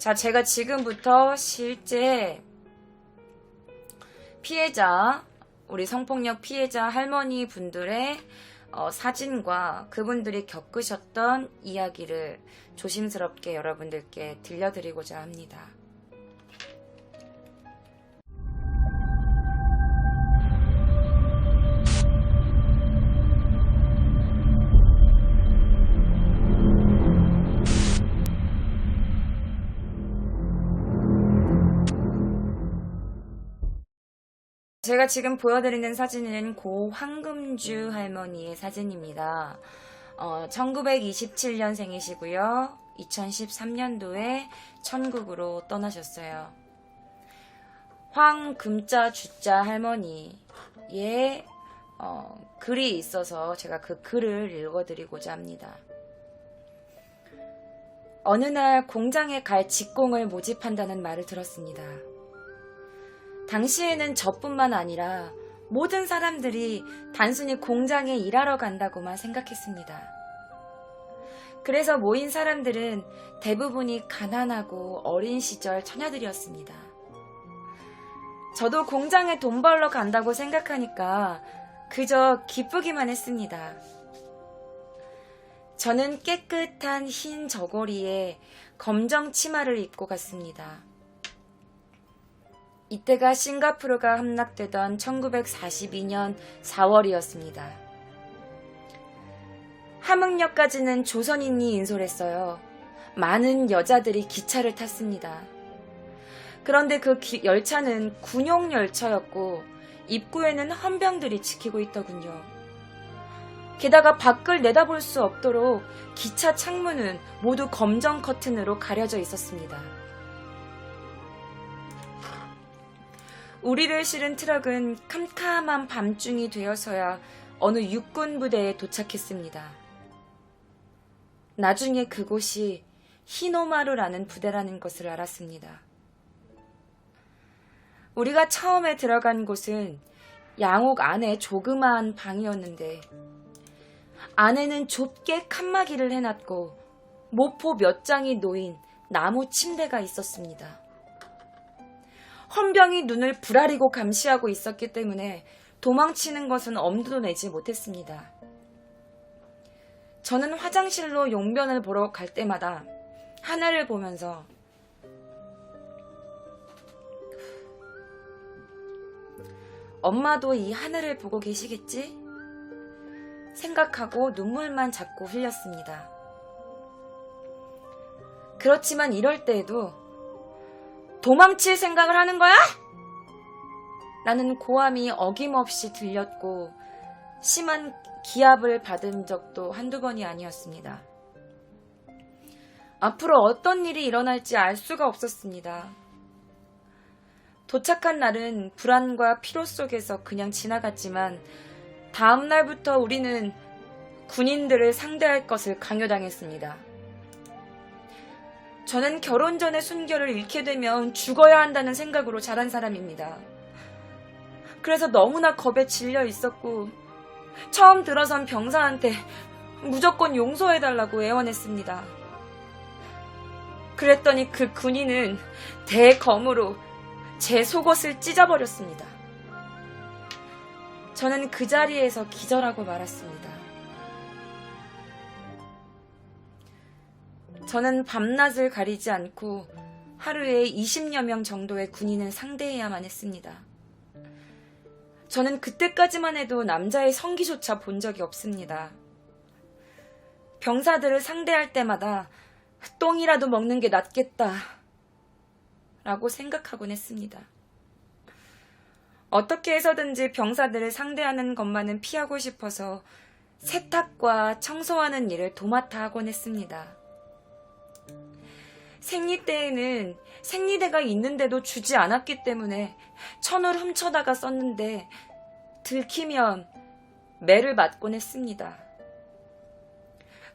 자, 제가 지금부터 실제 피해자, 우리 성폭력 피해자 할머니 분들의 사진과 그분들이 겪으셨던 이야기를 조심스럽게 여러분들께 들려드리고자 합니다. 제가 지금 보여드리는 사진은 고 황금주 할머니의 사진입니다. 1927년생이시고요. 2013년도에 천국으로 떠나셨어요. 황금자 주자 할머니의 글이 있어서 제가 그 글을 읽어드리고자 합니다. 어느 날 공장에 갈 직공을 모집한다는 말을 들었습니다. 당시에는 저뿐만 아니라 모든 사람들이 단순히 공장에 일하러 간다고만 생각했습니다. 그래서 모인 사람들은 대부분이 가난하고 어린 시절 처녀들이었습니다. 저도 공장에 돈 벌러 간다고 생각하니까 그저 기쁘기만 했습니다. 저는 깨끗한 흰 저고리에 검정 치마를 입고 갔습니다. 이때가 싱가포르가 함락되던 1942년 4월이었습니다. 함흥역까지는 조선인이 인솔했어요. 많은 여자들이 기차를 탔습니다. 그런데 그 열차는 군용 열차였고 입구에는 헌병들이 지키고 있더군요. 게다가 밖을 내다볼 수 없도록 기차 창문은 모두 검정 커튼으로 가려져 있었습니다. 우리를 실은 트럭은 캄캄한 밤중이 되어서야 어느 육군 부대에 도착했습니다. 나중에 그곳이 히노마루라는 부대라는 것을 알았습니다. 우리가 처음에 들어간 곳은 양옥 안에 조그마한 방이었는데 안에는 좁게 칸막이를 해놨고 모포 몇 장이 놓인 나무 침대가 있었습니다. 헌병이 눈을 부라리고 감시하고 있었기 때문에 도망치는 것은 엄두도 내지 못했습니다. 저는 화장실로 용변을 보러 갈 때마다 하늘을 보면서 엄마도 이 하늘을 보고 계시겠지? 생각하고 눈물만 자꾸 흘렸습니다. 그렇지만 이럴 때에도 도망칠 생각을 하는 거야? 라는 고함이 어김없이 들렸고 심한 기합을 받은 적도 한두 번이 아니었습니다. 앞으로 어떤 일이 일어날지 알 수가 없었습니다. 도착한 날은 불안과 피로 속에서 그냥 지나갔지만 다음 날부터 우리는 군인들을 상대할 것을 강요당했습니다. 저는 결혼 전에 순결을 잃게 되면 죽어야 한다는 생각으로 자란 사람입니다. 그래서 너무나 겁에 질려 있었고 처음 들어선 병사한테 무조건 용서해달라고 애원했습니다. 그랬더니 그 군인은 대검으로 제 속옷을 찢어버렸습니다. 저는 그 자리에서 기절하고 말았습니다. 저는 밤낮을 가리지 않고 하루에 20여 명 정도의 군인을 상대해야만 했습니다. 저는 그때까지만 해도 남자의 성기조차 본 적이 없습니다. 병사들을 상대할 때마다 똥이라도 먹는 게 낫겠다 라고 생각하곤 했습니다. 어떻게 해서든지 병사들을 상대하는 것만은 피하고 싶어서 세탁과 청소하는 일을 도맡아 하곤 했습니다. 생리 때에는 생리대가 있는데도 주지 않았기 때문에 천을 훔쳐다가 썼는데 들키면 매를 맞곤 했습니다.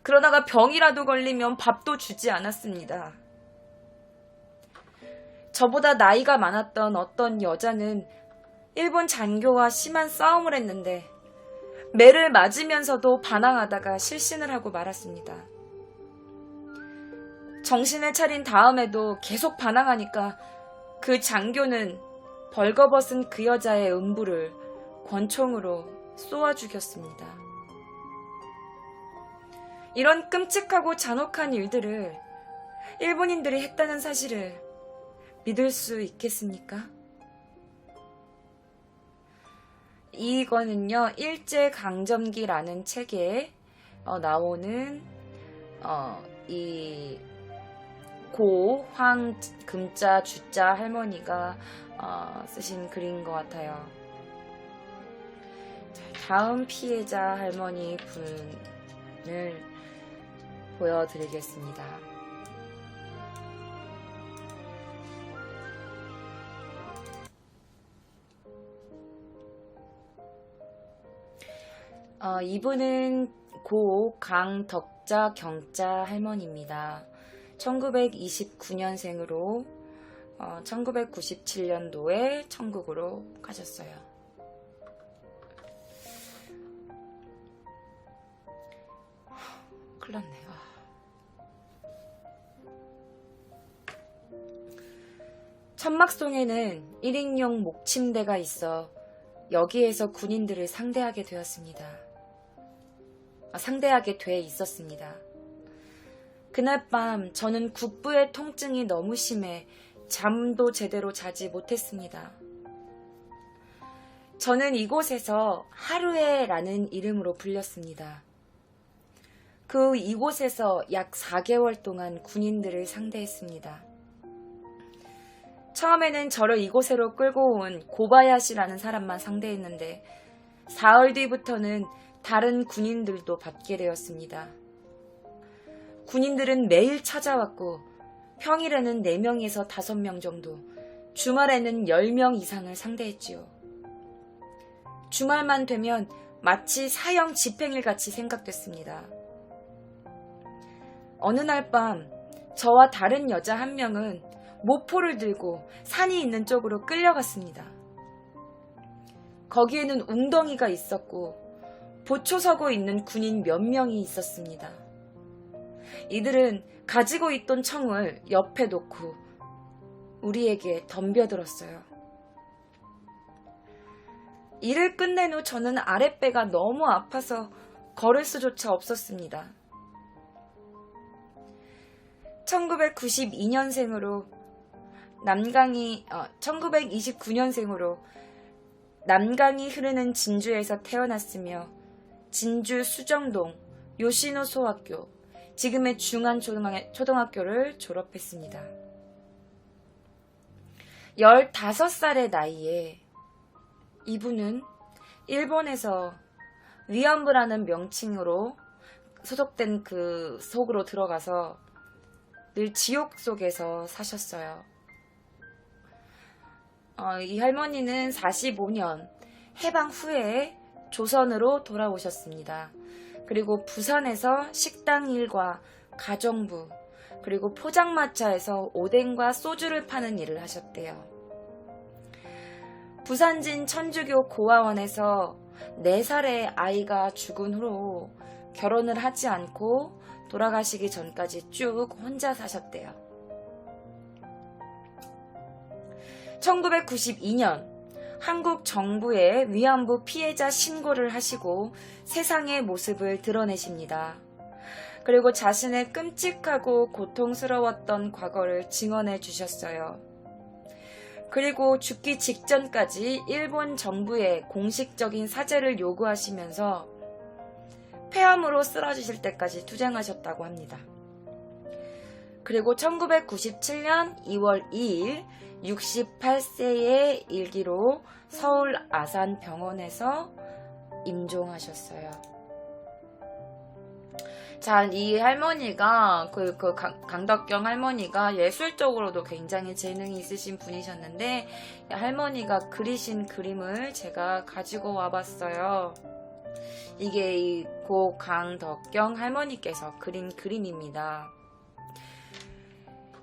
그러다가 병이라도 걸리면 밥도 주지 않았습니다. 저보다 나이가 많았던 어떤 여자는 일본 장교와 심한 싸움을 했는데 매를 맞으면서도 반항하다가 실신을 하고 말았습니다. 정신을 차린 다음에도 계속 반항하니까 그 장교는 벌거벗은 그 여자의 음부를 권총으로 쏘아 죽였습니다. 이런 끔찍하고 잔혹한 일들을 일본인들이 했다는 사실을 믿을 수 있겠습니까? 이거는요, 일제강점기라는 책에 나오는 이 황금자 주자 할머니가 쓰신 글인 것 같아요. 자, 다음 피해자 할머니 분을 보여드리겠습니다. 이분은 고 강덕자 경자 할머니입니다. 1929년생으로 1997년도에 천국으로 가셨어요. 큰일 났네. 천막송에는 1인용 목침대가 있어 여기에서 군인들을 상대하게 돼 있었습니다. 그날 밤 저는 국부의 통증이 너무 심해 잠도 제대로 자지 못했습니다. 저는 이곳에서 하루에라는 이름으로 불렸습니다. 이곳에서 약 4개월 동안 군인들을 상대했습니다. 처음에는 저를 이곳으로 끌고 온 고바야시라는 사람만 상대했는데 사흘 뒤부터는 다른 군인들도 받게 되었습니다. 군인들은 매일 찾아왔고 평일에는 4명에서 5명 정도, 주말에는 10명 이상을 상대했지요. 주말만 되면 마치 사형 집행일같이 생각됐습니다. 어느 날 밤 저와 다른 여자 한 명은 모포를 들고 산이 있는 쪽으로 끌려갔습니다. 거기에는 웅덩이가 있었고 보초 서고 있는 군인 몇 명이 있었습니다. 이들은 가지고 있던 총을 옆에 놓고 우리에게 덤벼들었어요. 일을 끝낸 후 저는 아랫배가 너무 아파서 걸을 수조차 없었습니다. 1929년생으로 남강이 흐르는 진주에서 태어났으며 진주 수정동 요시노 소학교, 지금의 중앙초등학교를 졸업했습니다. 15살의 나이에 이분은 일본에서 위안부라는 명칭으로 소속된 그 속으로 들어가서 늘 지옥 속에서 사셨어요. 이 할머니는 45년 해방 후에 조선으로 돌아오셨습니다. 그리고 부산에서 식당 일과 가정부, 그리고 포장마차에서 오뎅과 소주를 파는 일을 하셨대요. 부산진 천주교 고아원에서 4살의 아이가 죽은 후로 결혼을 하지 않고 돌아가시기 전까지 쭉 혼자 사셨대요. 1992년 한국 정부에 위안부 피해자 신고를 하시고 세상의 모습을 드러내십니다. 그리고 자신의 끔찍하고 고통스러웠던 과거를 증언해 주셨어요. 그리고 죽기 직전까지 일본 정부에 공식적인 사죄를 요구하시면서 폐암으로 쓰러지실 때까지 투쟁하셨다고 합니다. 그리고 1997년 2월 2일 68세의 일기로 서울 아산병원에서 임종하셨어요. 자, 이 할머니가 강덕경 할머니가 예술적으로도 굉장히 재능이 있으신 분이셨는데 할머니가 그리신 그림을 제가 가지고 와봤어요. 이게 이 고 강덕경 할머니께서 그린 그림입니다.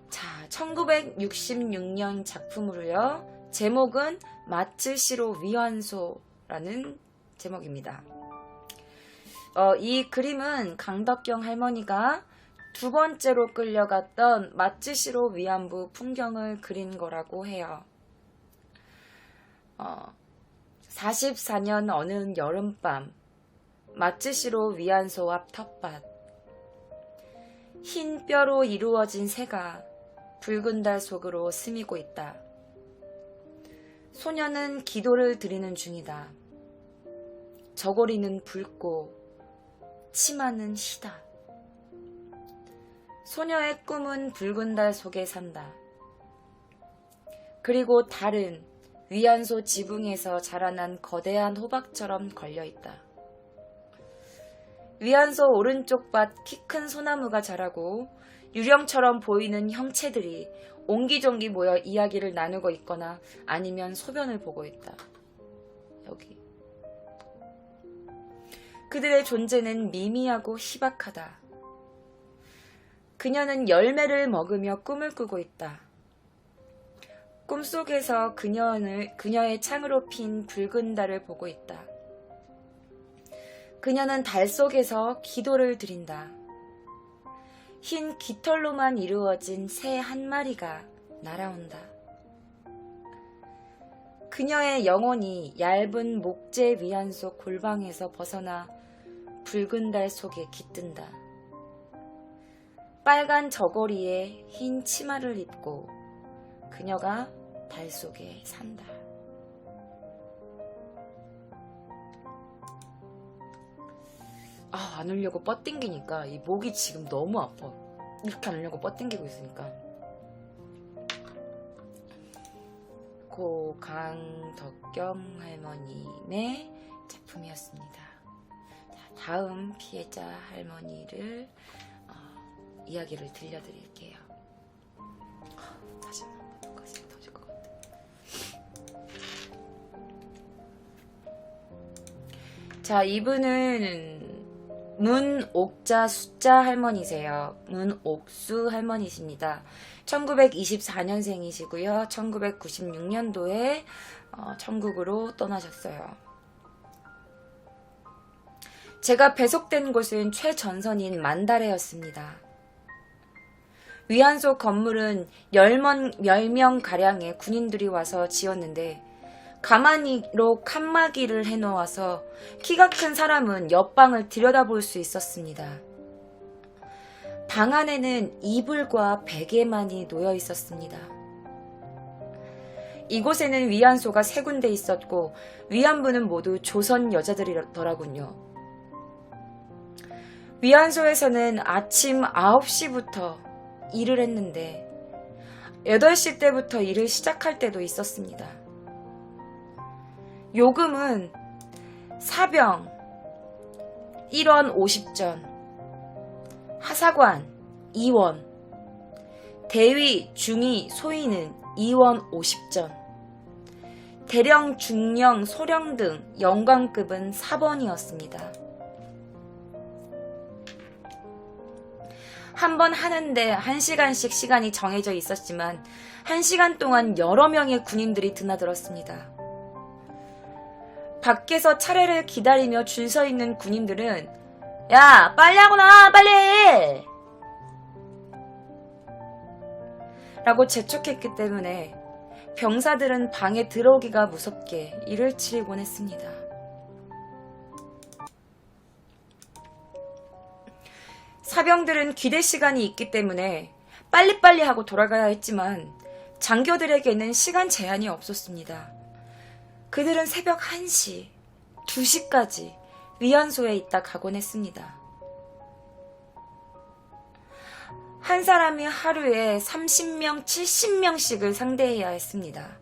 자, 1966년 작품으로요. 제목은 마츠시로 위안소라는 제목입니다. 이 그림은 강덕경 할머니가 두 번째로 끌려갔던 마츠시로 위안부 풍경을 그린 거라고 해요. 44년 어느 여름밤, 마츠시로 위안소 앞 텃밭. 흰 뼈로 이루어진 새가 붉은 달 속으로 스미고 있다. 소녀는 기도를 드리는 중이다. 저고리는 붉고 치마는 희다. 소녀의 꿈은 붉은 달 속에 산다. 그리고 달은 위안소 지붕에서 자라난 거대한 호박처럼 걸려있다. 위안소 오른쪽 밭 키 큰 소나무가 자라고 유령처럼 보이는 형체들이 옹기종기 모여 이야기를 나누고 있거나 아니면 소변을 보고 있다. 여기. 그들의 존재는 미미하고 희박하다. 그녀는 열매를 먹으며 꿈을 꾸고 있다. 꿈속에서 그녀의 창으로 핀 붉은 달을 보고 있다. 그녀는 달 속에서 기도를 드린다. 흰 깃털로만 이루어진 새 한 마리가 날아온다. 그녀의 영혼이 얇은 목재 위안소 골방에서 벗어나 붉은 달 속에 깃든다. 빨간 저고리에 흰 치마를 입고 그녀가 달 속에 산다. 안 울려고 뻗땡기니까 이 목이 지금 너무 아파. 이렇게 안 울려고 뻗땡기고 있으니까. 고 강덕경 할머님의 작품이었습니다. 자, 다음 피해자 할머니를 이야기를 들려드릴게요. 다시 한번 똑같이 터질 것 같아. 자, 이분은 문옥자 숫자 할머니세요. 문옥수 할머니십니다. 1924년생이시고요. 1996년도에 천국으로 떠나셨어요. 제가 배속된 곳은 최전선인 만다레였습니다. 위안소 건물은 10명가량의 군인들이 와서 지었는데 가만히로 칸막이를 해놓아서 키가 큰 사람은 옆방을 들여다볼 수 있었습니다. 방 안에는 이불과 베개만이 놓여 있었습니다. 이곳에는 위안소가 3군데 있었고 위안부는 모두 조선 여자들이더라군요. 위안소에서는 아침 9시부터 일을 했는데 8시 때부터 일을 시작할 때도 있었습니다. 요금은 사병 1원 50전, 하사관 2원, 대위, 중위, 소위는 2원 50전, 대령, 중령, 소령 등 영관급은 4번이었습니다. 한 번 하는데 1시간씩 시간이 정해져 있었지만 1시간 동안 여러 명의 군인들이 드나들었습니다. 밖에서 차례를 기다리며 줄 서 있는 군인들은 야, 빨리 하고 나와, 빨리! 라고 재촉했기 때문에 병사들은 방에 들어오기가 무섭게 일을 치르곤 했습니다. 사병들은 귀대 시간이 있기 때문에 빨리빨리 하고 돌아가야 했지만 장교들에게는 시간 제한이 없었습니다. 그들은 새벽 1시, 2시까지 위안소에 있다 가곤 했습니다. 한 사람이 하루에 30명, 70명씩을 상대해야 했습니다.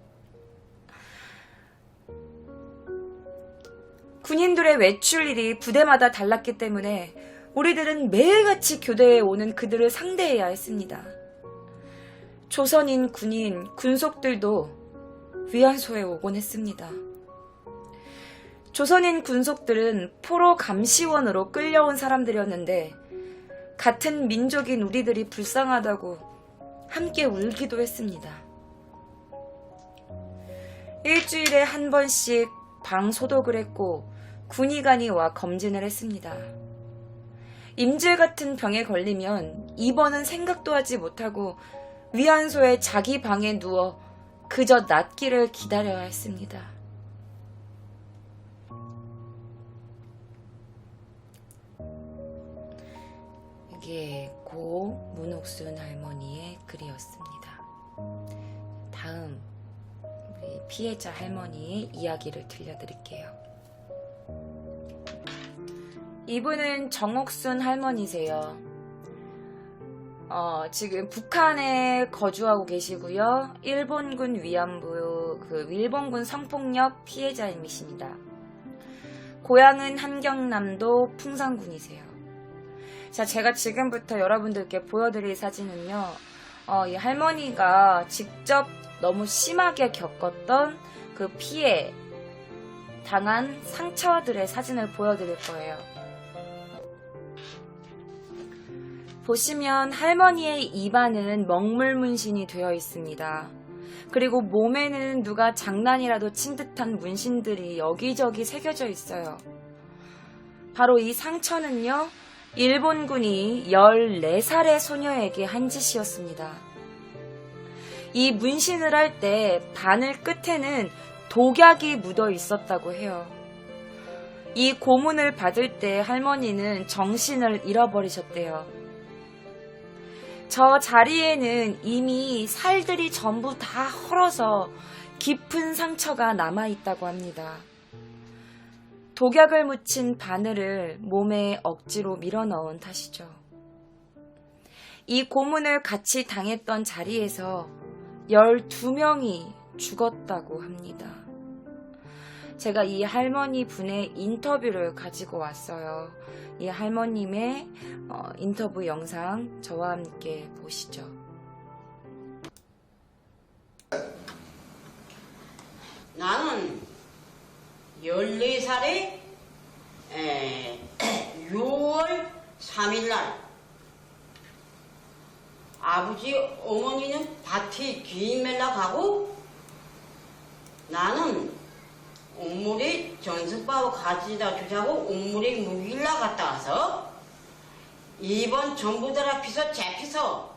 군인들의 외출일이 부대마다 달랐기 때문에 우리들은 매일같이 교대에 오는 그들을 상대해야 했습니다. 조선인 군인, 군속들도 위안소에 오곤 했습니다. 조선인 군속들은 포로 감시원으로 끌려온 사람들이었는데 같은 민족인 우리들이 불쌍하다고 함께 울기도 했습니다. 일주일에 한 번씩 방 소독을 했고 군의관이 와 검진을 했습니다. 임질 같은 병에 걸리면 입원은 생각도 하지 못하고 위안소에 자기 방에 누워 그저 낫기를 기다려야 했습니다. 이게 고 문옥순 할머니의 글이었습니다. 다음 우리 피해자 할머니의 이야기를 들려드릴게요. 이분은 정옥순 할머니세요. 지금 북한에 거주하고 계시고요. 일본군 위안부, 일본군 성폭력 피해자이십니다. 고향은 함경남도 풍산군이세요. 자, 제가 지금부터 여러분들께 보여드릴 사진은요. 이 할머니가 직접 너무 심하게 겪었던 그 피해 당한 상처들의 사진을 보여드릴 거예요. 보시면 할머니의 입안은 먹물 문신이 되어 있습니다. 그리고 몸에는 누가 장난이라도 친 듯한 문신들이 여기저기 새겨져 있어요. 바로 이 상처는요, 일본군이 14살의 소녀에게 한 짓이었습니다. 이 문신을 할 때 바늘 끝에는 독약이 묻어 있었다고 해요. 이 고문을 받을 때 할머니는 정신을 잃어버리셨대요. 저 자리에는 이미 살들이 전부 다 헐어서 깊은 상처가 남아있다고 합니다. 독약을 묻힌 바늘을 몸에 억지로 밀어넣은 탓이죠. 이 고문을 같이 당했던 자리에서 12명이 죽었다고 합니다. 제가 이 할머니 분의 인터뷰를 가지고 왔어요. 이 할머님의 인터뷰 영상 저와 함께 보시죠. 나는 14살에 6월 3일날 아버지 어머니는 밭에 귀인 멜라 가고 나는 온물에 전승바오 가지다 주자고 온물에 묵일라 갔다 와서 이번 전부들 앞에서 잡혀서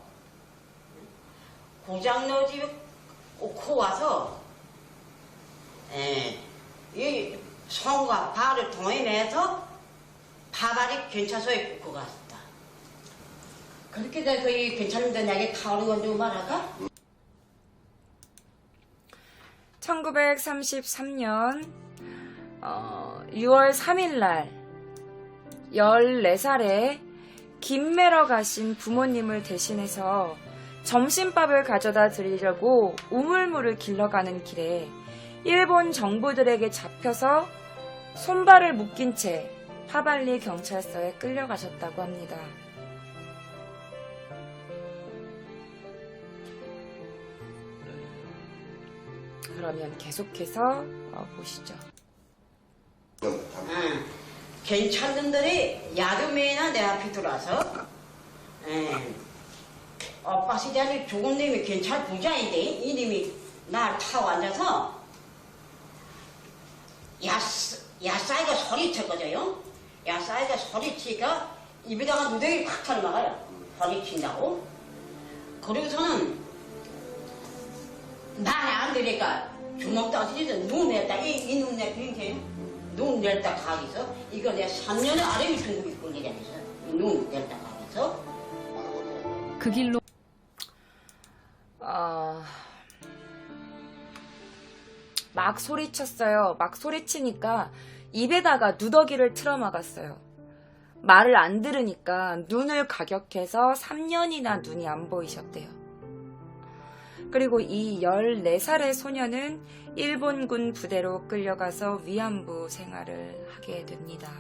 고장너 집에 오고 와서 이 손과 발을 동해내서 파발이 경찰서에 굽고 갔다. 그렇게 돼서 이 괜찮은데 내게 타오른 건 좀 말할까? 1933년 6월 3일날 14살에 김매러 가신 부모님을 대신해서 점심밥을 가져다 드리려고 우물물을 길러가는 길에 일본 정부들에게 잡혀서 손발을 묶인 채 파발리 경찰서에 끌려가셨다고 합니다. 그러면 계속해서 보시죠. 경찰들이 야금이나 내 앞에 들어와서 오빠 시대에 죽은 놈이 경찰 부장인데 이 놈이 날 타고 앉아서 야싸이가 소리쳤거든요. 야싸이가 소리치니까 입에다가 누더기 팍 털어나가요. 소리친다고. 그러고서는 나는 안 되니까 주먹 따지면서 눈 냈다. 이 눈 내 비행기에요. 눈 냈다 가기서 이거 내가 3년의 아래미 중국에 끌리자면서 눈 냈다 가기서 그 길로 막 소리쳤어요. 막 소리치니까 입에다가 누더기를 틀어막았어요. 말을 안 들으니까 눈을 가격해서 3년이나 눈이 안 보이셨대요. 그리고 이 14살의 소녀는 일본군 부대로 끌려가서 위안부 생활을 하게 됩니다.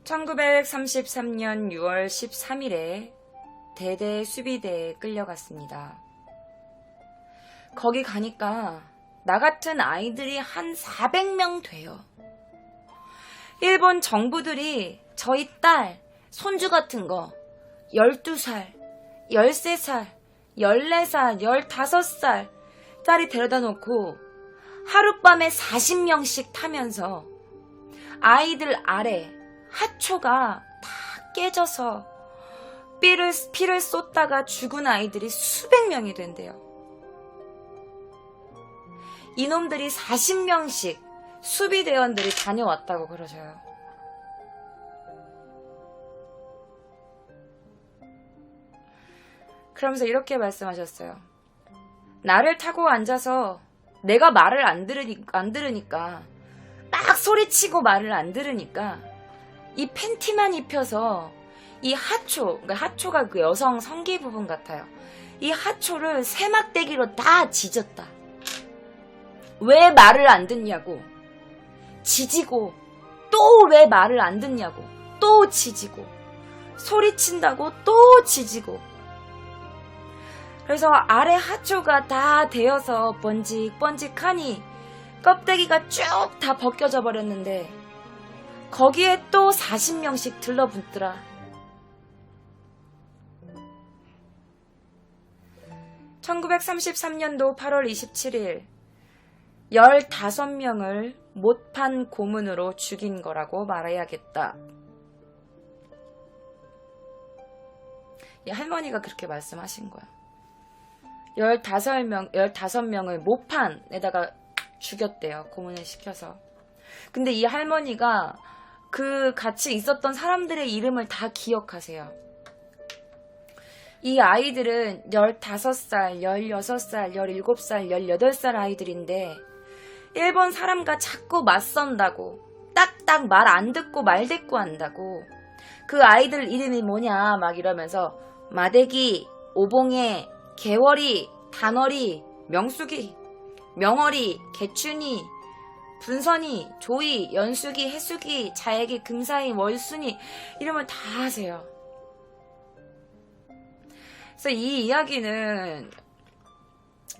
(1933년 6월 13일에) 대대 수비대에 끌려갔습니다. 거기 가니까 나 같은 아이들이 한 400명 돼요. 일본 정부들이 저희 딸, 손주 같은 거 12살, 13살, 14살, 15살 딸이 데려다 놓고 하룻밤에 40명씩 타면서 아이들 아래 하초가 다 깨져서 피를 쏟다가 죽은 아이들이 수백 명이 된대요. 이놈들이 40명씩 수비대원들이 다녀왔다고 그러셔요. 그러면서 이렇게 말씀하셨어요. 나를 타고 앉아서 내가 말을 안 들으니까 막 소리치고 말을 안 들으니까 이 팬티만 입혀서 이 하초, 그러니까 하초가 그 여성 성기 부분 같아요. 이 하초를 세막대기로 다 지졌다. 왜 말을 안 듣냐고 지지고, 또 왜 말을 안 듣냐고 또 지지고, 소리친다고 또 지지고. 그래서 아래 하초가 다 되어서 번직번직하니 껍데기가 쭉 다 벗겨져 버렸는데 거기에 또 40명씩 들러붙더라. (1933년도 8월 27일) 15명을 못판 고문으로 죽인 거라고 말해야겠다. 이 할머니가 그렇게 말씀하신 거야. 15명을 모판에다가 죽였대요. 고문을 시켜서. 근데 이 할머니가 그 같이 있었던 사람들의 이름을 다 기억하세요. 이 아이들은 15살, 16살, 17살, 18살 아이들인데 일본 사람과 자꾸 맞선다고, 딱딱 말 안 듣고 말대꾸 한다고, 그 아이들 이름이 뭐냐 막 이러면서 마대기, 오봉에, 개월이, 단월이, 명숙이, 명월이, 개춘이, 분선이, 조이, 연숙이, 해숙이, 자애기, 금사이, 월순이 이름을 다 하세요. 그래서 이 이야기는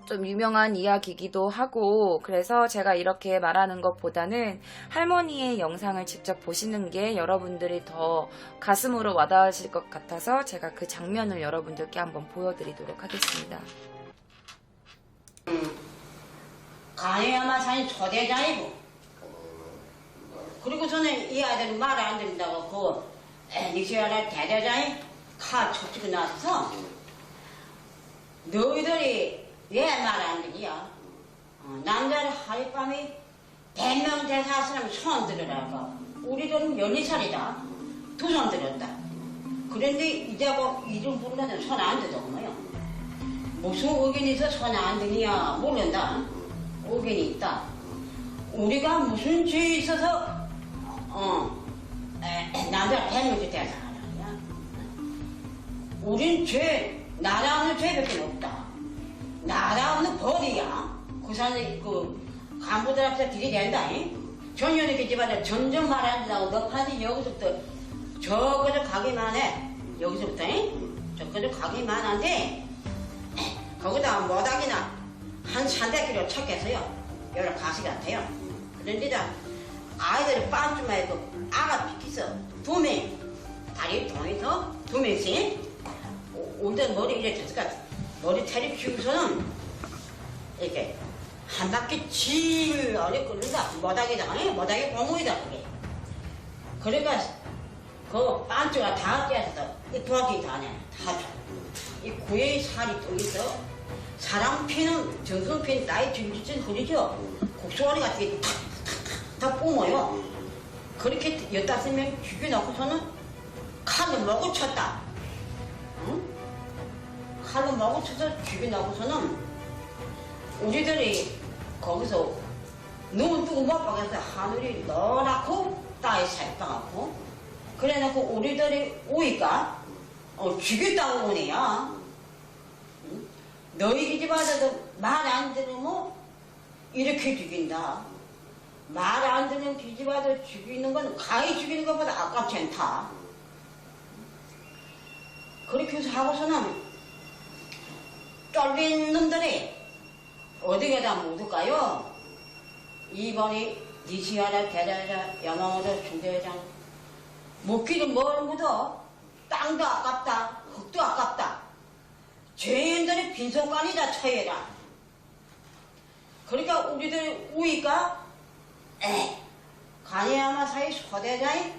좀 유명한 이야기이기도 하고, 그래서 제가 이렇게 말하는 것보다는 할머니의 영상을 직접 보시는 게 여러분들이 더 가슴으로 와닿으실 것 같아서 제가 그 장면을 여러분들께 한번 보여드리도록 하겠습니다. 가해야만 사는 초대장이고, 그리고 저는 이 아이들은 말을 안 듣는다고 니시아라 대대장이 카 촉치고 나서 너희들이 왜 말 안 듣냐? 남자를 하룻밤에 100명 대사 사람 손 들으라고. 우리들은 12살이다. 두 손 들었다. 그런데 이제고 이름 부르려면 손 안 듣더구만요. 무슨 의견이 있어 손 안 드냐 모른다. 의견이 있다. 우리가 무슨 죄 있어서 남자 100명씩 대사 하냐? 우린 죄, 나라 없는 죄밖에 없다. 나라 없는 벌이야. 그 사람이 간부들한테 들이댄다. 전년에 그 집안에 점점 말한다고 너까지 여기서부터 저거를 가기만 해. 여기서부터 저거를 가기만 한데 거기다 모닥이나 한 300kg 쳤겠어요. 여러 가시 같아요. 그런데다 아이들이 빤주마에 아가 비키서 2명 다리 통해서 2명씩 온전 머리 이렇게 됐을까 머리 테리 피우고서는 이렇게 한 바퀴 질 어리 끓는다. 모닥이다. 모닥이 고무이다. 그게. 그러니까 그 빤주가 다 깨서 이 도화기 다네. 다 줘. 이 구의 살이 또 있어. 사람 피는 정성 피는 나이 줄줄줄 흐리죠. 곡소리 같은 게 탁탁탁 뿜어요. 그렇게 15명 죽여놓고서는 칼로 먹어 쳤다. 응? 칼로 먹어 쳐서 죽여놓고서는 우리들이 거기서 눈 뜨고 못 박아서 하늘이 노랗고 땅이 새빨갛고 그래놓고 우리들이 오니까 죽였다고 오네요. 응? 너희 집 아들도 말 안 들으면 이렇게 죽인다. 말 안 듣는 기집 아들 죽이는 건 가히 죽이는 것보다 아깝지 않다. 그렇게 해서 하고서는 쫄린 놈들이 어디 가다 묻을까요? 2번이 니시아라 대자자 야마모토 중대장 묻기는 뭘 묻어? 땅도 아깝다. 흙도 아깝다. 죄인들이 빈속간이다 처해라. 그러니까 우리들 우니까 가니야마 사이 소대장이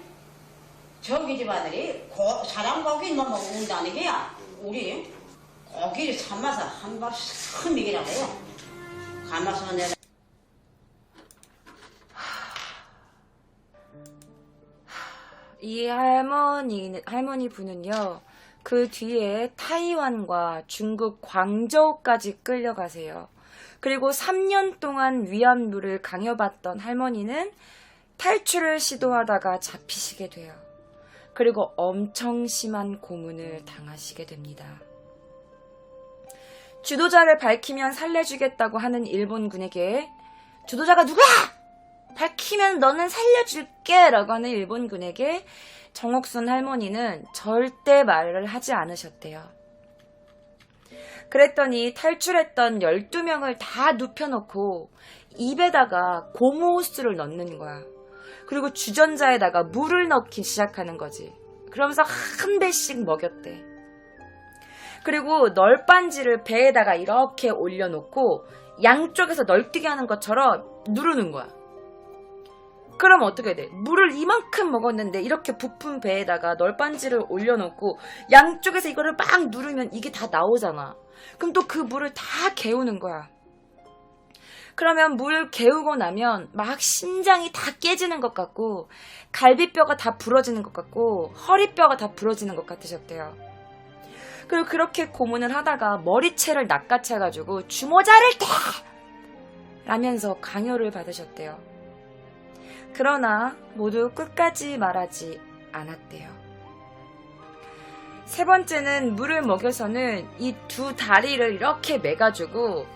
저기 집아들이 사람 고기 너무 운다는 게야. 우리 고기를 삶아서 한밥 싹 먹이라고 해요. 감아서 내가 이 할머니 분은요, 그 뒤에 타이완과 중국 광저우까지 끌려가세요. 그리고 3년 동안 위안부를 강요받던 할머니는 탈출을 시도하다가 잡히시게 돼요. 그리고 엄청 심한 고문을 당하시게 됩니다. 주도자를 밝히면 살려주겠다고 하는 일본군에게 주도자가 누구야? 밝히면 너는 살려줄게 라고 하는 일본군에게 정옥순 할머니는 절대 말을 하지 않으셨대요. 그랬더니 탈출했던 12명을 다 눕혀놓고 입에다가 고무호스를 넣는 거야. 그리고 주전자에다가 물을 넣기 시작하는 거지. 그러면서 한 배씩 먹였대. 그리고 널빤지를 배에다가 이렇게 올려놓고 양쪽에서 널뛰게 하는 것처럼 누르는 거야. 그럼 어떻게 돼? 물을 이만큼 먹었는데 이렇게 부푼 배에다가 널빤지를 올려놓고 양쪽에서 이거를 막 누르면 이게 다 나오잖아. 그럼 또 그 물을 다 개우는 거야. 그러면 물 개우고 나면 막 심장이 다 깨지는 것 같고 갈비뼈가 다 부러지는 것 같고 허리뼈가 다 부러지는 것 같으셨대요. 그리고 그렇게 고문을 하다가 머리채를 낚아채가지고 주모자를 대! 라면서 강요를 받으셨대요. 그러나 모두 끝까지 말하지 않았대요. 세 번째는 물을 먹여서는 이 두 다리를 이렇게 매가지고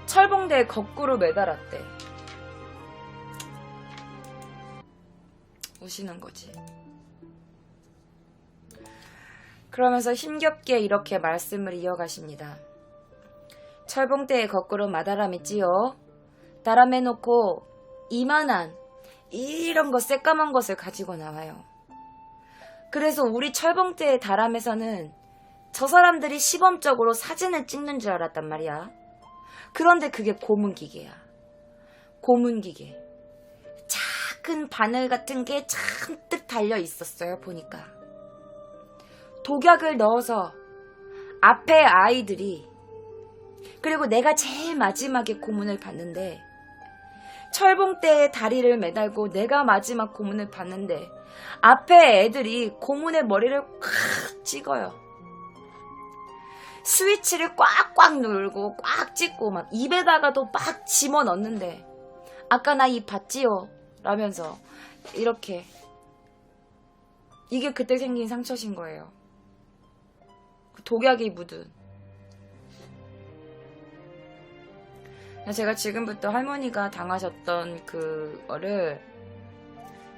철봉대에 거꾸로 매달았대. 우시는 거지. 그러면서 힘겹게 이렇게 말씀을 이어가십니다. 철봉대에 거꾸로 마다라미지요. 다라매놓고 이만한 이런 거 새까만 것을 가지고 나와요. 그래서 우리 철봉대의 다람에서는 저 사람들이 시범적으로 사진을 찍는 줄 알았단 말이야. 그런데 그게 고문기계야. 고문기계. 작은 바늘 같은 게 잔뜩 달려 있었어요, 보니까. 독약을 넣어서 앞에 아이들이, 그리고 내가 제일 마지막에 고문을 받는데 철봉대에 다리를 매달고 내가 마지막 고문을 받는데 앞에 애들이 고문의 머리를 콱 찍어요. 스위치를 꽉꽉 누르고 꽉 찍고 막 입에다가도 막 집어넣는데 아까 나 입 봤지요? 라면서 이렇게. 이게 그때 생긴 상처신 거예요. 독약이 묻은. 제가 지금부터 할머니가 당하셨던 그거를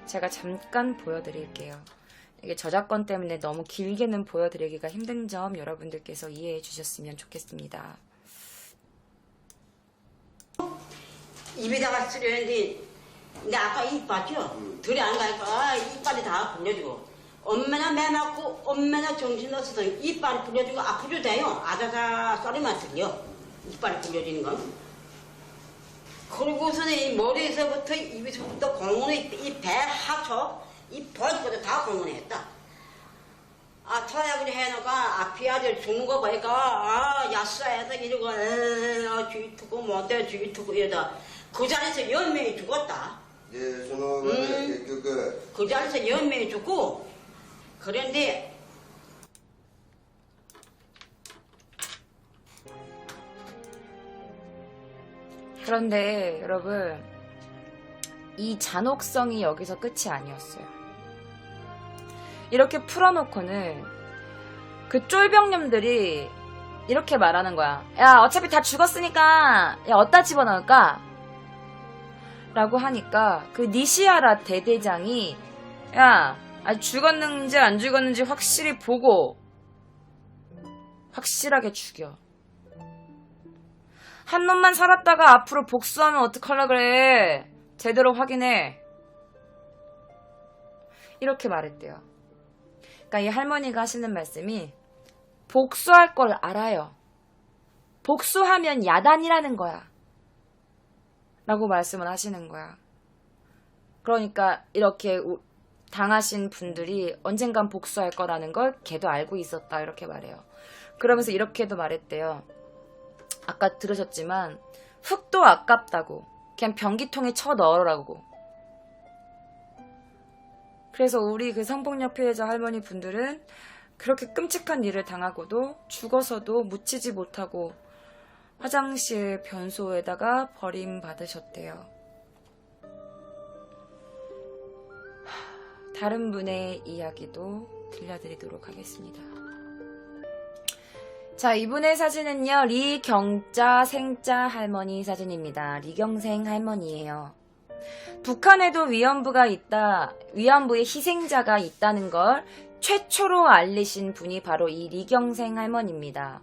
제가 잠깐 보여드릴게요. 이게 저작권 때문에 너무 길게는 보여드리기가 힘든 점 여러분들께서 이해해 주셨으면 좋겠습니다. 입에다가 쓰려는데 근데 아까 입 봤죠? 들이 안 가니까 이빨이 다 불려지고 얼마나 매 맞고 얼마나 정신 없어서 이빨이 불려지고 아프죠 돼요. 아자자 소리만 들려. 이빨이 불려지는 건. 그러고서는 이 머리에서부터 입에서부터 공문에 이 배 하초 이 벌거도 다 공문에 했다. 아 토약을 해놓고 앞이 아들 죽는 거 보니까 아 야싸해서 이러고 주위 투고 못해 주위 투고 이러다 그 자리에서 10명이 죽었다. 예, 저는 그 자리에서 10명이 죽고 그런데 그런데 여러분, 이 잔혹성이 여기서 끝이 아니었어요. 이렇게 풀어놓고는 그 쫄병념들이 이렇게 말하는 거야. 야, 어차피 다 죽었으니까 야, 어디다 집어넣을까? 라고 하니까 그 니시하라 대대장이 야, 죽었는지 안 죽었는지 확실히 보고 확실하게 죽여. 한 놈만 살았다가 앞으로 복수하면 어떡하려 그래. 제대로 확인해. 이렇게 말했대요. 그러니까 이 할머니가 하시는 말씀이 복수할 걸 알아요. 복수하면 야단이라는 거야. 라고 말씀을 하시는 거야. 그러니까 이렇게 당하신 분들이 언젠간 복수할 거라는 걸 걔도 알고 있었다 이렇게 말해요. 그러면서 이렇게도 말했대요. 아까 들으셨지만 흙도 아깝다고 그냥 변기통에 쳐 넣으라고. 그래서 우리 그 성폭력 피해자 할머니 분들은 그렇게 끔찍한 일을 당하고도 죽어서도 묻히지 못하고 화장실 변소에다가 버림받으셨대요. 다른 분의 이야기도 들려드리도록 하겠습니다. 자, 이분의 사진은요, 리경자 생자 할머니 사진입니다. 리경생 할머니예요. 북한에도 위안부의 희생자가 있다는 걸 최초로 알리신 분이 바로 이 리경생 할머니입니다.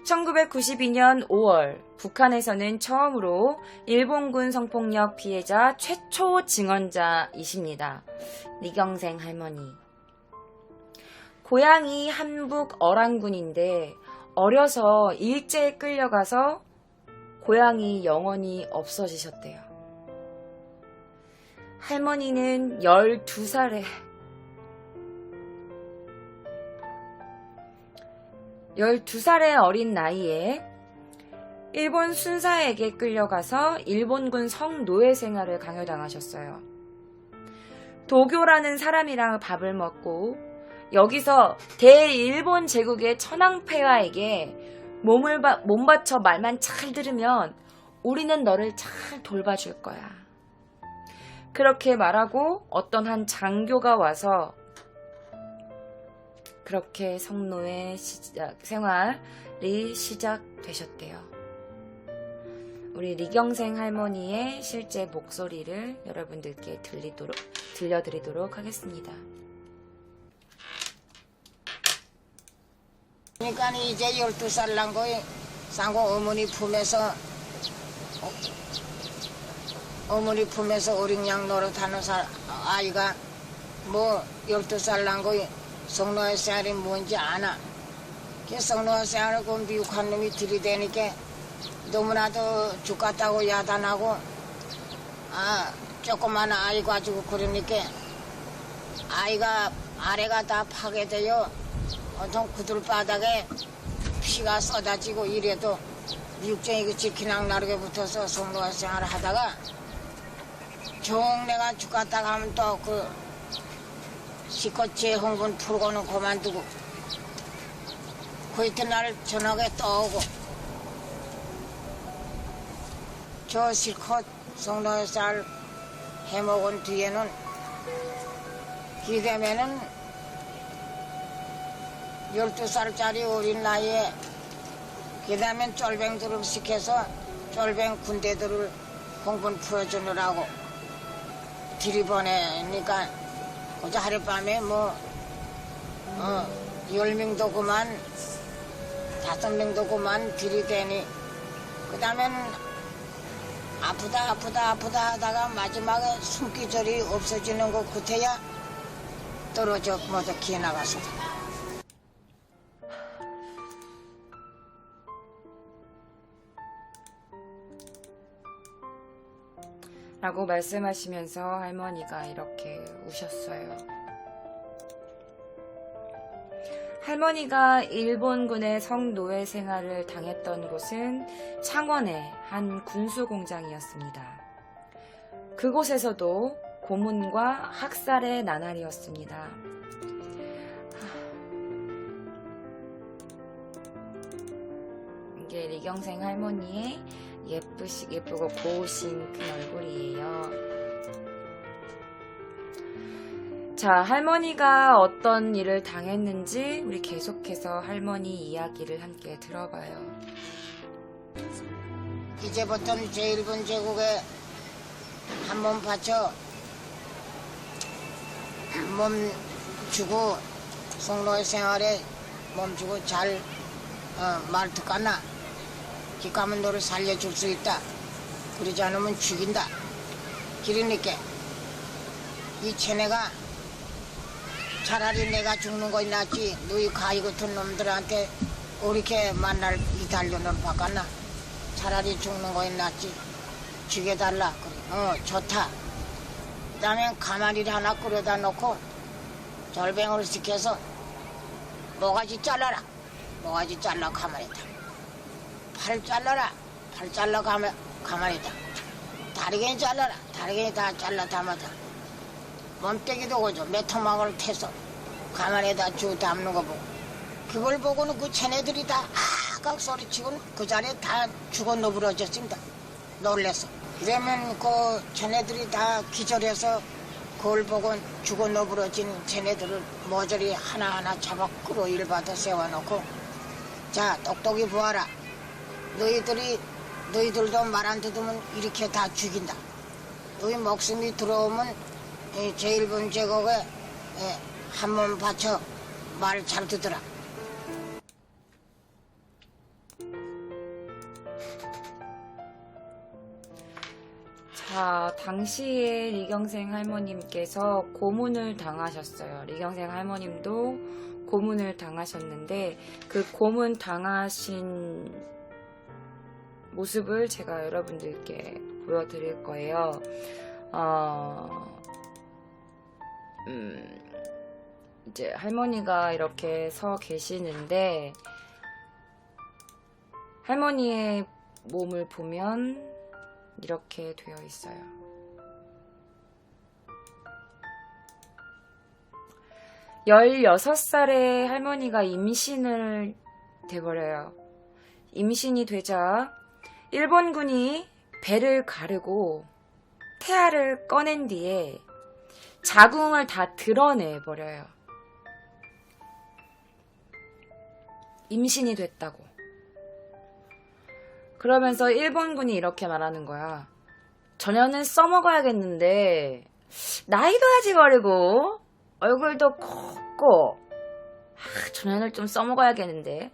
1992년 5월 북한에서는 처음으로 일본군 성폭력 피해자 최초 증언자이십니다. 리경생 할머니. 고향이 한북 어란군인데 어려서 일제에 끌려가서 고향이 영원히 없어지셨대요. 할머니는 12살의 어린 나이에 일본 순사에게 끌려가서 일본군 성노예 생활을 강요당하셨어요. 도교라는 사람이랑 밥을 먹고 여기서 대일본 제국의 천황폐하에게 몸 바쳐 말만 잘 들으면 우리는 너를 잘 돌봐줄 거야. 그렇게 말하고 어떤 한 장교가 와서 그렇게 성노예 생활이 시작되셨대요. 우리 리경생 할머니의 실제 목소리를 여러분들께 들려드리도록 하겠습니다. 그러니까 이제 12살 난 거에 상고 어머니 품에서 어린양 노릇하는 아이가 뭐 12살 난 거에 성노예 생활이 뭔지 아나. 그 성노예 생활을 그 미국한 놈이 들이대니까 너무나도 죽겠다고 야단하고 조그만 아이 가지고 그러니까 아이가 아래가 다 파괴되어 어떤 구들바닥에 피가 쏟아지고 이래도 미국쟁이 그 지키낭 나르게 붙어서 성노예 생활을 하다가 정 내가 죽겠다고 하면 또 그 시컷제 흥분 풀고는 그만두고 그 이튿날 저녁에 또 오고 저 실컷 성노예 생활 해먹은 뒤에는 기대면은 12살짜리 어린 나이에 기대면 쫄뱅들을 시켜서 쫄뱅 군대들을 공분 풀어주느라고 들이보내니까 어제 하룻밤에 10명도 그만 5명도 그만 들이대니 그 다음엔 아프다 하다가 마지막에 숨기절이 없어지는 것 같아야 떨어져 모두 기어 나가서 라고 말씀하시면서 할머니가 이렇게 우셨어요. 할머니가 일본군의 성노예 생활을 당했던 곳은 창원의 한 군수공장이었습니다. 그곳에서도 고문과 학살의 나날이었습니다. 이게 리경생 할머니의 예쁘고 고우신 그 얼굴이에요. 자, 할머니가 어떤 일을 당했는지 우리 계속해서 할머니 이야기를 함께 들어봐요. 이제부터는 제1분 제국에 한 몸 바쳐 몸 주고 성노예 생활에 몸 주고 잘 말 듣겠나? 기가면 너를 살려줄 수 있다. 그러지 않으면 죽인다. 그러니까 이 체내가 차라리 내가 죽는 거이 낫지 너희 가위 같은 놈들한테 이렇게 만날 이 단련을 바꿨나? 차라리 죽는 거이 낫지. 죽여달라. 그래. 좋다. 그 다음에 가마니를 하나 끓여다 놓고 절뱅으로 시켜서 모가지 잘라라. 모가지 잘라 가만히다. 팔 잘라라. 팔 잘라 가만히다. 다리갱이 잘라라. 다리갱이 다 잘라 담아다. 몸뚱이도 오죠. 메토막을 태서 가만히다 주 담는 거 보고 그걸 보고는 그 쟤네들이 다 아악 소리치고는 그 자리에 다 죽어 누부러졌습니다. 놀래서. 그러면 그 쟤네들이 다 기절해서 그걸 보고 죽어 누부러진 쟤네들을 모조리 하나하나 잡아 끌어일받아 세워놓고 자 똑똑히 보아라. 너희들도 말 안 듣으면 이렇게 다 죽인다. 너희 목숨이 들어오면 제1번 제국에 한 몸 바쳐 말 잘 듣더라. 자, 당시에 리경생 할머님께서 고문을 당하셨어요. 리경생 할머님도 고문을 당하셨는데 그 고문 당하신 모습을 제가 여러분들께 보여드릴 거예요. 이제 할머니가 이렇게 서 계시는데 할머니의 몸을 보면 이렇게 되어 있어요. 16살에 할머니가 임신을 돼버려요. 임신이 되자 일본군이 배를 가르고 태아를 꺼낸 뒤에 자궁을 다 드러내버려요. 임신이 됐다고. 그러면서 일본군이 이렇게 말하는 거야. 저녀는 써먹어야겠는데 나이도 아직 어리고 얼굴도 컸고 저녀를 좀 써먹어야겠는데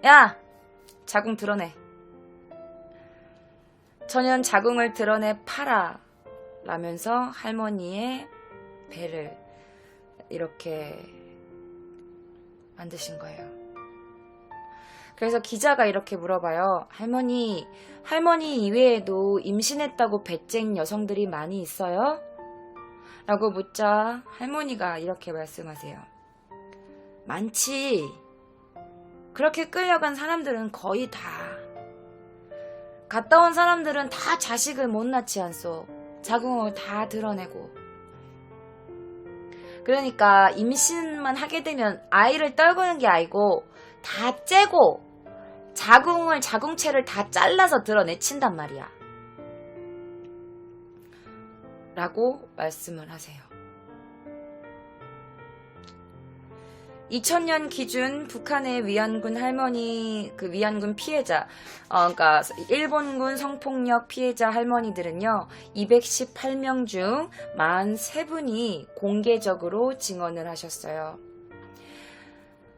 야! 자궁 드러내. 저년 자궁을 드러내 팔아 라면서 할머니의 배를 이렇게 만드신 거예요. 그래서 기자가 이렇게 물어봐요. 할머니 이외에도 임신했다고 배짱 여성들이 많이 있어요? 라고 묻자 할머니가 이렇게 말씀하세요. 많지. 그렇게 끌려간 사람들은 거의 다. 갔다 온 사람들은 다 자식을 못 낳지 않소. 자궁을 다 드러내고. 그러니까 임신만 하게 되면 아이를 떨구는 게 아니고 다 째고 자궁체를 다 잘라서 드러내친단 말이야. 라고 말씀을 하세요. 2000년 기준 북한의 위안군 할머니, 위안군 피해자, 그러니까 일본군 성폭력 피해자 할머니들은요, 218명 중 43분이 공개적으로 증언을 하셨어요.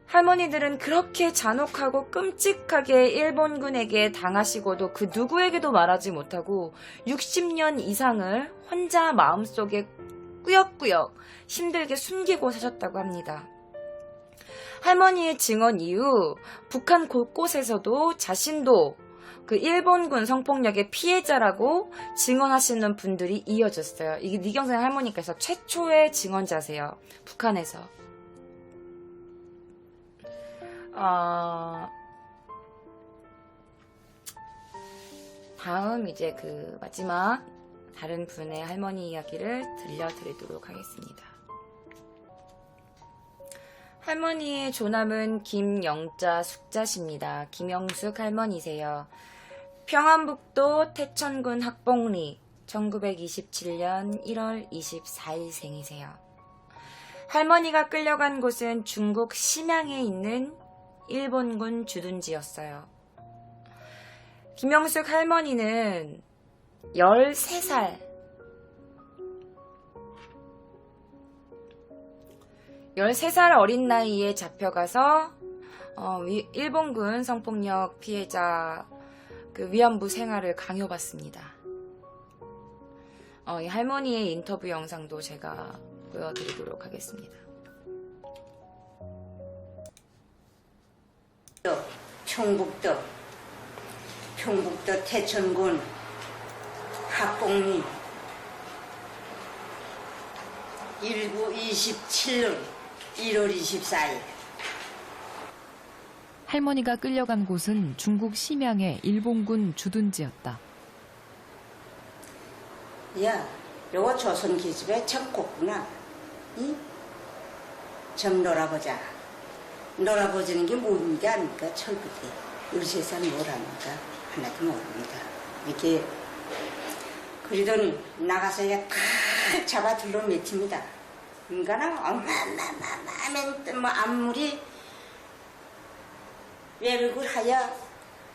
할머니들은 그렇게 잔혹하고 끔찍하게 일본군에게 당하시고도 그 누구에게도 말하지 못하고 60년 이상을 혼자 마음속에 꾸역꾸역 힘들게 숨기고 사셨다고 합니다. 할머니의 증언 이후 북한 곳곳에서도 자신도 그 일본군 성폭력의 피해자라고 증언하시는 분들이 이어졌어요. 이게 리경생 할머니께서 최초의 증언자세요. 북한에서. 다음 이제 마지막 다른 분의 할머니 이야기를 들려드리도록 하겠습니다. 할머니의 조남은 김영자 숙자십니다. 김영숙 할머니세요. 평안북도 태천군 학봉리 1927년 1월 24일생이세요. 할머니가 끌려간 곳은 중국 심양에 있는 일본군 주둔지였어요. 김영숙 할머니는 13살 어린 나이에 잡혀가서 일본군 성폭력 피해자 위안부 생활을 강요받습니다. 이 할머니의 인터뷰 영상도 제가 보여드리도록 하겠습니다. 평북도 태천군 박봉리 1927년 1월 24일. 할머니가 끌려간 곳은 중국 심양의 일본군 주둔지였다. 야, 요거 조선 기집애 척곡구나. 응? 좀 놀아보자. 놀아보자는 게 모르는 게 아닙니까? 철부대. 우리 세상 뭘 합니까? 하나도 모릅니다. 이렇게 그러더니 나가서 이제 탁 잡아 둘러 맺힙니다. 인간은 어마어마어마한 뭐 안물이 외벽을 하여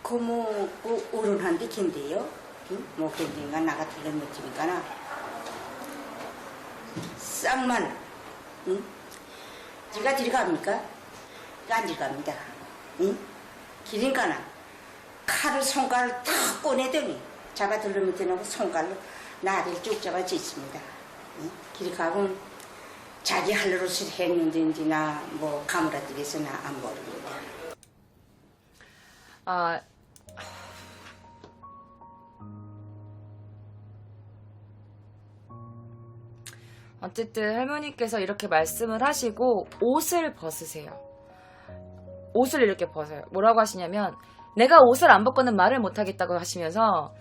고무고 오른한데 캔데요. 응? 뭐 캔데인가 나가 둘러 맺히니까나 쌍만 응? 지가 들어갑니까? 안 들어갑니다. 응? 기린가나 칼을 손가락을 탁 꺼내더니 잡아 들러붙여놓고 손가락로 나를 쭉 잡아 찢습니다. 응? 길이 가면 자기 할 노릇을 했는지 나뭐 가물어뜨려서 나 안 모릅니다. 어쨌든 할머니께서 이렇게 말씀을 하시고 옷을 벗으세요. 옷을 이렇게 벗어요. 뭐라고 하시냐면 내가 옷을 안 벗고는 말을 못하겠다고 하시면서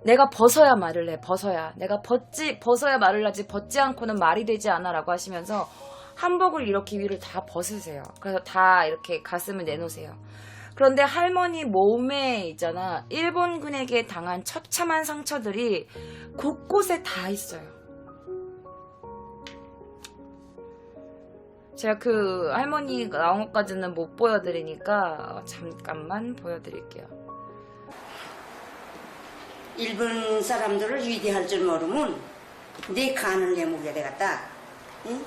내가 벗어야 말을 해. 벗어야. 내가 벗어야 말을 하지 벗지 않고는 말이 되지 않아 라고 하시면서 한복을 이렇게 위를 다 벗으세요. 그래서 다 이렇게 가슴을 내놓으세요. 그런데 할머니 몸에 있잖아. 일본군에게 당한 처참한 상처들이 곳곳에 다 있어요. 제가 그 할머니 나온 것까지는 못 보여드리니까 잠깐만 보여드릴게요. 일본 사람들을 위대할 줄 모르면 네 간을 내모게 되겠다. 응?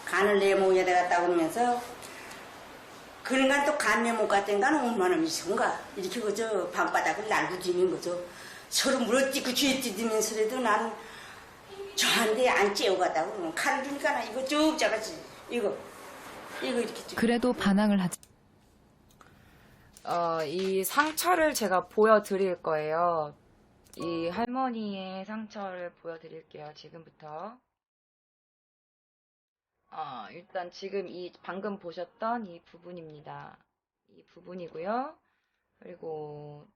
간을 내모게 되겠다 그러면서 그러니까 또 간 내모 같은 건 얼마나 미선가. 이렇게 그저 방바닥을 날고 지는 거죠. 서로 물어뜯고 쥐에 뜯으면서라도 나는 저한테 안 째어갔다고 그러면 칼을 주니까 나 이거 쭉 잡았지. 이거 이렇게 쭉. 그래도 반항을 하지. 이 상처를 제가 보여드릴 거예요. 이 할머니의 상처를 보여드릴게요. 지금부터. 일단 지금 방금 보셨던 이 부분입니다. 이 부분이고요. 그리고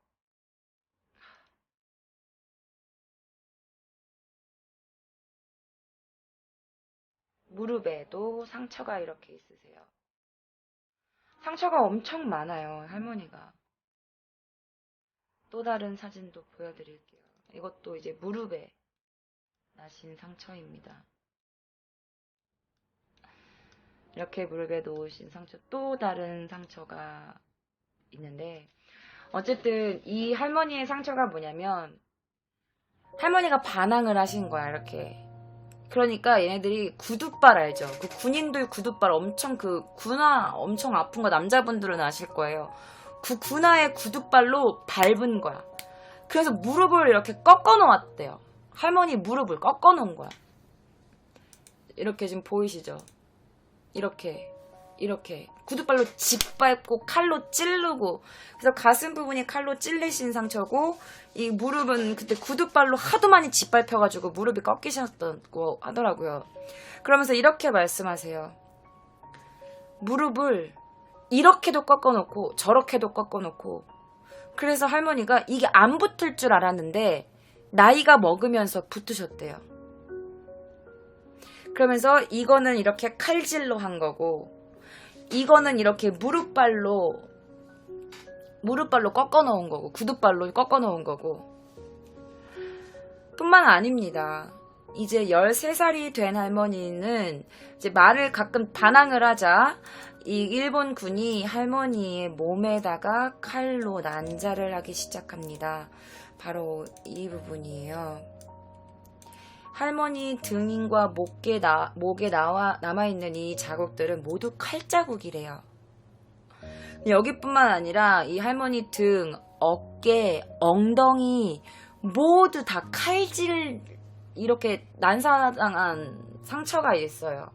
무릎에도 상처가 이렇게 있으세요. 상처가 엄청 많아요, 할머니가. 또 다른 사진도 보여드릴게요. 이것도 이제 무릎에 나신 상처입니다. 이렇게 무릎에 놓으신 상처, 또 다른 상처가 있는데, 어쨌든 이 할머니의 상처가 뭐냐면 할머니가 반항을 하신 거야. 이렇게. 그러니까 얘네들이 구둣발 알죠? 그 군인들 구둣발 엄청 그 군화 엄청 아픈 거 남자분들은 아실 거예요. 그 군화의 구둣발로 밟은 거야. 그래서 무릎을 이렇게 꺾어 놓았대요. 할머니 무릎을 꺾어 놓은 거야. 이렇게 지금 보이시죠? 이렇게 구둣발로 짓밟고 칼로 찌르고, 그래서 가슴 부분이 칼로 찔리신 상처고, 이 무릎은 그때 구둣발로 하도 많이 짓밟혀가지고 무릎이 꺾이셨다고 하더라고요. 그러면서 이렇게 말씀하세요. 무릎을 이렇게도 꺾어놓고 저렇게도 꺾어놓고. 그래서 할머니가 이게 안 붙을 줄 알았는데 나이가 먹으면서 붙으셨대요. 그러면서 이거는 이렇게 칼질로 한 거고, 이거는 이렇게 무릎발로 꺾어 놓은 거고, 구둣발로 꺾어 놓은 거고. 뿐만 아닙니다. 이제 13살이 된 할머니는 이제 말을 가끔 반항을 하자 이 일본 군이 할머니의 몸에다가 칼로 난자를 하기 시작합니다. 바로 이 부분이에요. 할머니 등과 목에 남아있는 이 자국들은 모두 칼자국이래요. 여기뿐만 아니라 이 할머니 등, 어깨, 엉덩이 모두 다 칼질 이렇게 난사당한 상처가 있어요.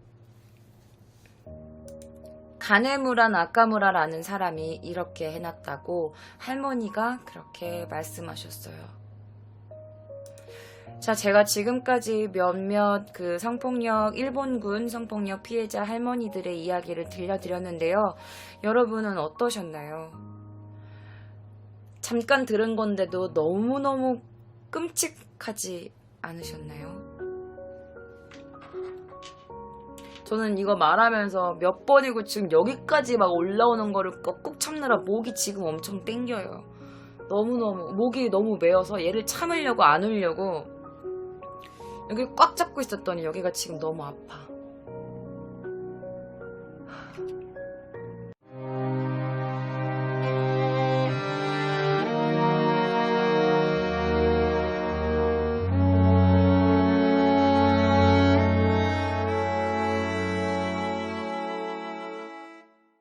가네무라 나카무라라는 사람이 이렇게 해놨다고 할머니가 그렇게 말씀하셨어요. 자, 제가 지금까지 몇몇 그 성폭력, 일본군 성폭력 피해자 할머니들의 이야기를 들려드렸는데요. 여러분은 어떠셨나요? 잠깐 들은 건데도 너무너무 끔찍하지 않으셨나요? 저는 이거 말하면서 몇 번이고 지금 여기까지 막 올라오는 거를 꾹꾹 참느라 목이 지금 엄청 땡겨요. 너무너무 목이 너무 메어서 얘를 참으려고 안 울려고 여기 꽉 잡고 있었더니 여기가 지금 너무 아파.